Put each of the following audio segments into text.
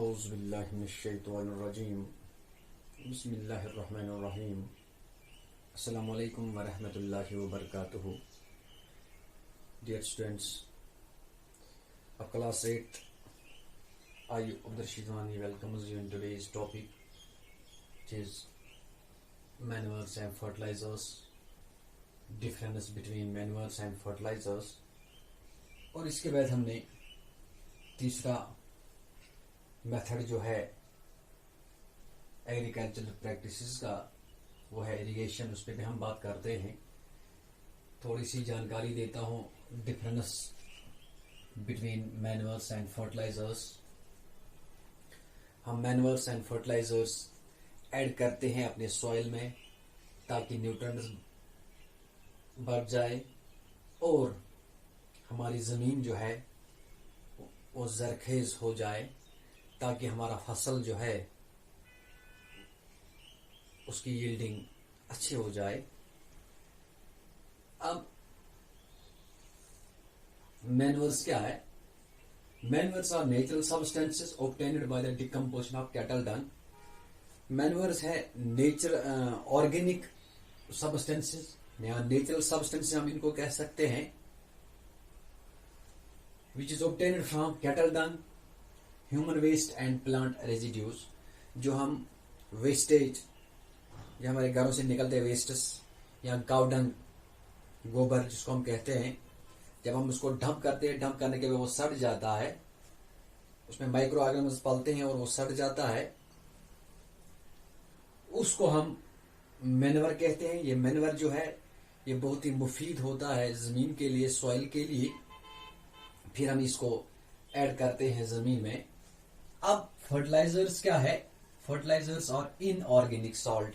औज़ुबिल्लाहिमिनश्शैतानिर्रजीम बिस्मिल्लाहिर्रहमानिर्रहीम अस्सलामुअलैकुम वरहमतुल्लाहि वबरकातुहू। Dear students of class 8, I Abdur Shidwani welcomes you in today's topic, which is manures and fertilizers, difference between manures and fertilizers। और इसके बाद हमने तीसरा मेथड जो है एग्रीकल्चरल प्रैक्टिसेस का वो है इरिगेशन। उस पर भी हम बात करते हैं। थोड़ी सी जानकारी देता हूँ difference between manures and fertilisers. हम मैन्योर्स एंड फर्टिलाइजर्स ऐड करते हैं अपने सॉइल में ताकि न्यूट्रिएंट्स बढ़ जाए और हमारी ज़मीन जो है वो जरखेज हो जाए, ताकि हमारा फसल जो है उसकी यील्डिंग अच्छी हो जाए। अब मैन्योर्स क्या है? Manures are natural substances obtained by the decomposition of cattle dung. Manures है ऑर्गेनिक सब्सटेंसेस या नेचुरल सब्सटेंसेस हम इनको कह सकते हैं, which is obtained from cattle dung, human waste and plant residues। जो हम वेस्टेज या हमारे घरों से निकलते वेस्टेस या काउ डंग, गोबर जिसको हम कहते हैं, जब हम उसको डंप करते हैं, डंप करने के बाद वो सड़ जाता है, उसमें माइक्रो ऑर्गेनिज्म पलते हैं और वो सड़ जाता है, उसको हम मैन्योर कहते हैं। ये मैन्योर जो है ये बहुत ही मुफीद होता है जमीन के लिए, सॉइल के लिए। फिर हम इसको ऐड करते हैं जमीन में। अब फर्टिलाइजर्स क्या है? फर्टिलाइजर्स और इनऑर्गेनिक सॉल्ट।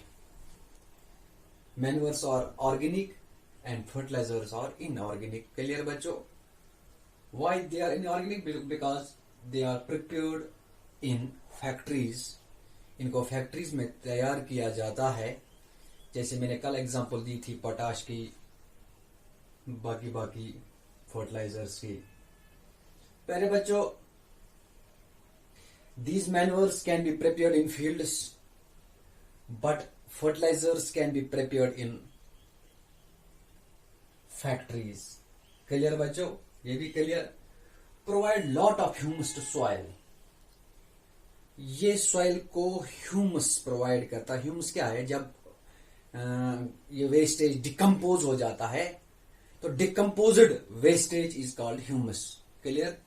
मैन्योर्स और ऑर्गेनिक एंड फर्टिलाइजर्स और इनऑर्गेनिक। क्लियर बच्चों? Why they are inorganic? Because they are prepared in factories. इनको फैक्ट्रीज में तैयार किया जाता है। जैसे मैंने कल एग्जांपल दी थी पोटाश की, बाकी फर्टिलाइजर्स की। प्यारे बच्चों, these manures can be prepared in fields, but fertilizers can be prepared in factories। Clear बच्चों? ये भी clear. Provide lot of humus to soil. ये सॉइल को ह्यूमस प्रोवाइड करता है। ह्यूमस क्या है? जब ये वेस्टेज डिकम्पोज हो जाता है तो decomposed wastage is called humus. Clear?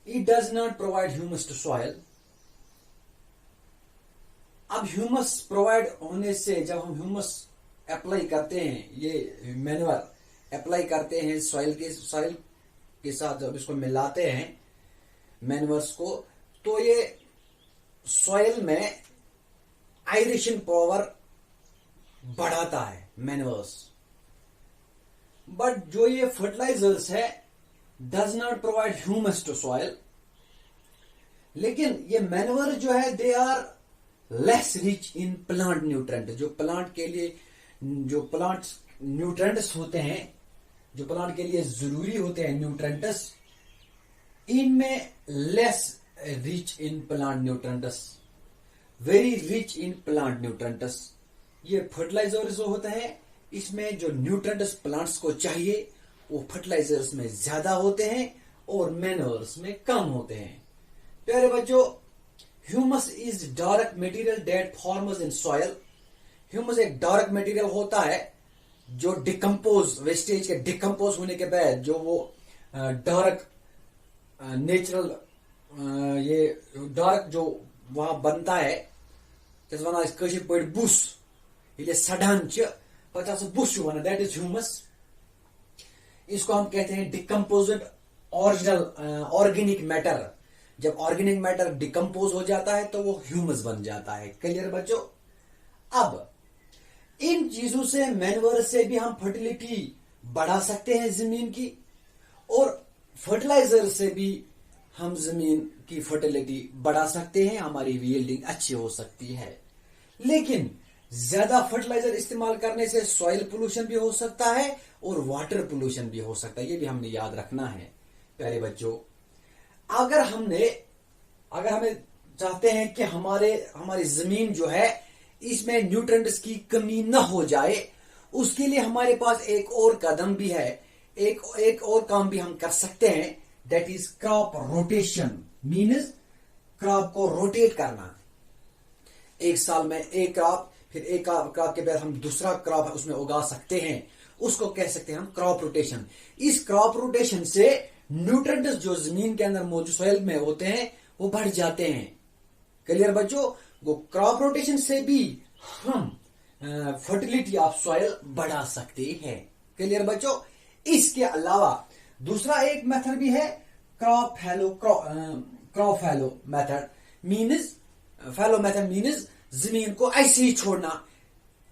It does not provide humus to soil। अब ह्यूमस प्रोवाइड होने से जब हम ह्यूमस अप्लाई करते हैं, ये मैन्योर अप्लाई करते हैं सॉइल के साथ, जब इसको मिलाते हैं मैन्योर्स को, तो ये सॉइल में आयरेशन पावर बढ़ाता है मैन्योर्स। बट जो ये फर्टिलाइजर्स है does not provide humus to soil। लेकिन ये मैन्योर जो है they are less rich in plant nutrient. जो प्लांट के लिए जो प्लांट न्यूट्रेंट्स होते हैं, जो प्लांट के लिए जरूरी होते हैं न्यूट्रेंट्स, इनमें less rich in plant nutrients, very rich in plant nutrients. ये फर्टिलाइजर जो होता है इसमें जो न्यूट्रेंट्स प्लांट्स को चाहिए वो फर्टिलाइजर्स में ज्यादा होते हैं और मैन्योर्स में कम होते हैं। प्यारे बच्चों, humus is dark material that forms in soil. Humus एक डार्क मटेरियल होता है जो डिकम्पोज, वेस्टेज के डिकम्पोज होने के बाद जो वो डार्क नेचुरल ये डार्क जो वहां बनता है, जैसे वना कशिर पे बुस ये सड़ान पचास बुस वना, दैट इज ह्यूमस। इसको हम कहते हैं डिकम्पोज्ड ओरिजिनल ऑर्गेनिक मैटर। जब ऑर्गेनिक मैटर डिकम्पोज हो जाता है तो वो ह्यूमस बन जाता है। क्लियर बच्चों? अब इन चीजों से, मैन्योर से भी हम फर्टिलिटी बढ़ा सकते हैं जमीन की, और फर्टिलाइजर से भी हम जमीन की फर्टिलिटी बढ़ा सकते हैं, हमारी यील्डिंग अच्छी हो सकती है। लेकिन ज्यादा फर्टिलाइजर इस्तेमाल करने से सॉइल पोल्यूशन भी हो सकता है और वाटर पोल्यूशन भी हो सकता है। ये भी हमने याद रखना है। प्यारे बच्चों, अगर हमने अगर हमें चाहते हैं कि हमारी जमीन जो है इसमें न्यूट्रिएंट्स की कमी न हो जाए, उसके लिए हमारे पास एक और कदम भी है, एक और काम भी हम कर सकते हैं, that is crop rotation. Means crop को रोटेट करना, एक साल में एक क्रॉप, फिर एक क्रॉप के बाद हम दूसरा क्रॉप उसमें उगा सकते हैं, उसको कह सकते हैं हम क्रॉप रोटेशन। इस क्रॉप रोटेशन से न्यूट्रिएंट्स जो जमीन के अंदर मौजूद सॉइल में होते हैं वो बढ़ जाते हैं। क्लियर बच्चों? वो क्रॉप रोटेशन से भी हम फर्टिलिटी ऑफ सॉइल बढ़ा सकते हैं। क्लियर बच्चों? इसके अलावा दूसरा एक मेथड भी है, क्रॉप फैलो मेथड। मीन्स फैलो मेथड मीन्स जमीन को ऐसे ही छोड़ना।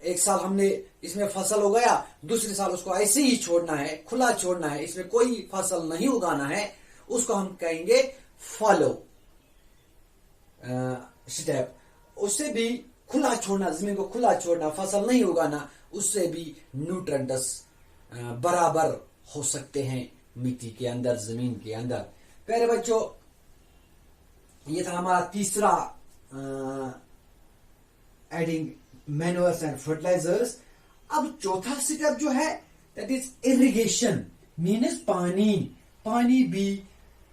एक साल हमने इसमें फसल उगाया, दूसरे साल उसको ऐसे ही छोड़ना है, खुला छोड़ना है, इसमें कोई फसल नहीं उगाना है, उसको हम कहेंगे फॉलो स्टेप। उससे भी खुला छोड़ना, जमीन को खुला छोड़ना, फसल नहीं उगाना, उससे भी न्यूट्रिएंट्स बराबर हो सकते हैं मिट्टी के अंदर, जमीन के अंदर। प्यारे बच्चों, ये था हमारा तीसरा एडिंग मैन्योर्स एंड फर्टिलाइजर्स। अब चौथा स्टेप जो है दैट इज इरिगेशन। मीन्स पानी भी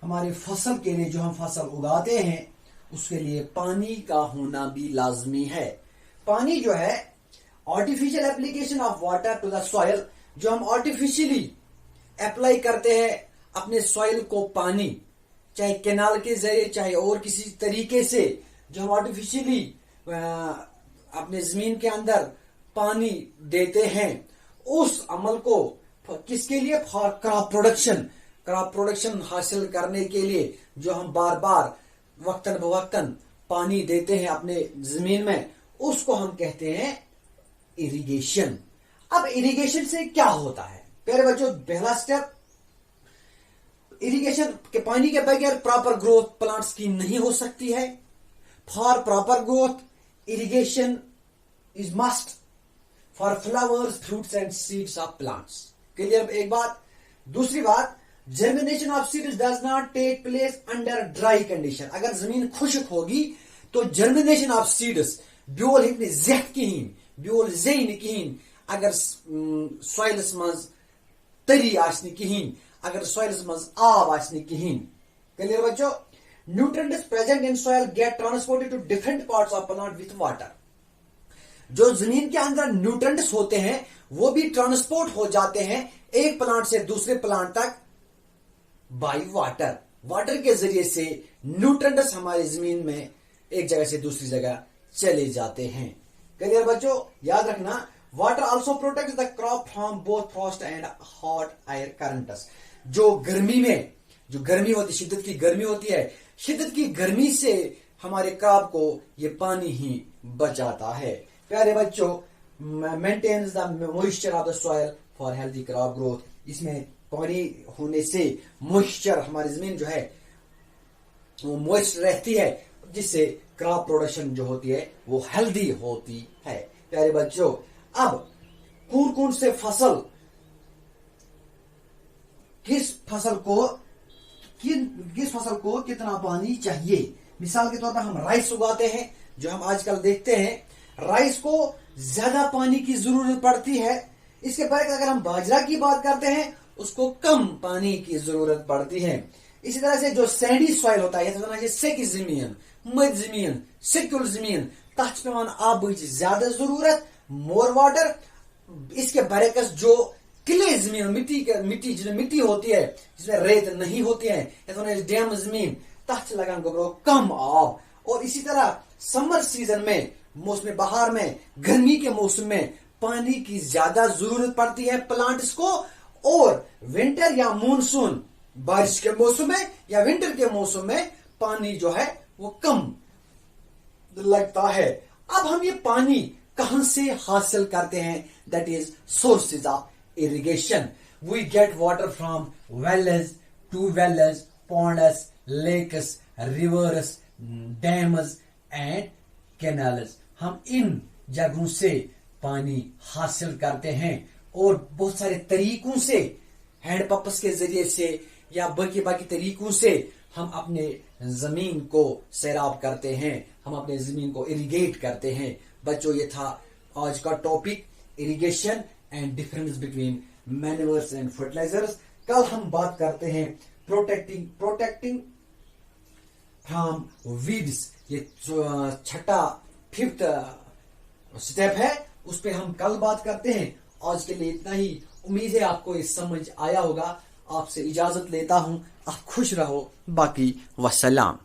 हमारे फसल के लिए, जो हम फसल उगाते हैं उसके लिए पानी का होना भी लाजमी है। पानी जो है artificial application of water to the soil, जो हम आर्टिफिशियली अप्लाई करते हैं अपने सॉइल को पानी, चाहे कैनाल के जरिए चाहे और किसी तरीके से, जो हम आर्टिफिशियली अपने जमीन के अंदर पानी देते हैं, उस अमल को किसके लिए? For crop production. Crop production हासिल करने के लिए जो हम बार बार वक्तन बवक्तन पानी देते हैं अपने जमीन में, उसको हम कहते हैं इरिगेशन। अब इरिगेशन से क्या होता है प्यारे बच्चों? पहला स्टेप, इरिगेशन के पानी के बगैर प्रॉपर ग्रोथ प्लांट्स की नहीं हो सकती है। For proper growth irrigation is must for flowers, fruits and seeds of plants. Clear एक बात। दूसरी बात, germination of seeds does not take place under dry condition. अगर जमीन खुश्क होगी तो germination of seeds ब्योल हेक्ने ज़ेख किहीन, ब्योल ज़ेन किहीन, अगर सॉइलस मंज तरी आसनी किहीन, अगर सॉइलस मंज आब आसनी किहीन। क्लियर बच्चों? Nutrients present in soil get transported to different parts of plant with water. जो जमीन के अंदर न्यूट्रिएंट्स होते हैं वो भी ट्रांसपोर्ट हो जाते हैं एक प्लांट से दूसरे प्लांट तक बाय वाटर। वाटर के जरिए से न्यूट्रिएंट्स हमारी जमीन में एक जगह से दूसरी जगह चले जाते हैं। क्लियर बच्चों? याद रखना, water also protects the crop from both Frost and hot air currents. जो गर्मी में, जो गर्मी होती, शिद्दत की गर्मी होती है, शिद्दत की गर्मी से हमारे क्रॉप को ये पानी ही बचाता है। प्यारे बच्चों, maintains the moisture of the soil for healthy crop growth. इसमें पानी होने से मॉइस्चर, हमारी जमीन जो है वो मॉइस्ट रहती है, जिससे क्रॉप प्रोडक्शन जो होती है वो हेल्दी होती है। प्यारे बच्चों, अब कौन कौन से फसल, किस फसल को कितना पानी चाहिए। मिसाल के तौर पर हम राइस उगाते हैं, जो हम आजकल देखते हैं, राइस को ज्यादा पानी की जरूरत पड़ती है। इसके बाद अगर हम बाजरा की बात करते हैं, उसको कम पानी की जरूरत पड़ती है। इसी तरह से जो सैंडी सॉइल होता है, सेकी जमीन, मद जमीन, सिकुल जमीन, तथ पेवान आबच ज्यादा जरूरत, मोर वाटर। इसके बरकस जो क्ले जमीन, मिट्टी होती है जिसमें रेत नहीं होती है, डैम जमीन, तथ लगान गोबरो कम आब। और इसी तरह समर सीजन में, मौसम बहार में, गर्मी के मौसम में पानी की ज्यादा जरूरत पड़ती है प्लांट्स को। और विंटर या मानसून, बारिश के मौसम में या विंटर के मौसम में पानी जो है वो कम लगता है। अब हम ये पानी कहां से हासिल करते हैं? That is sources of irrigation. We get water from wells, tube-wells, ponds, lakes, rivers, dams and canals. हम इन जगहों से पानी हासिल करते हैं और बहुत सारे तरीकों से, हैंड पंप्स के जरिए से या बाकी बाकी तरीकों से हम अपने जमीन को सैराब करते हैं, हम अपने जमीन को इरिगेट करते हैं। बच्चों, ये था आज का topic, irrigation and difference between manures and fertilisers. कल हम बात करते हैं प्रोटेक्टिंग फ्रॉम वीड्स। ये छठा 5th स्टेप है, उस पर हम कल बात करते हैं। आज के लिए इतना ही। उम्मीद है आपको ये समझ आया होगा। आपसे इजाजत लेता हूं। आप खुश रहो। बाकी वसलाम।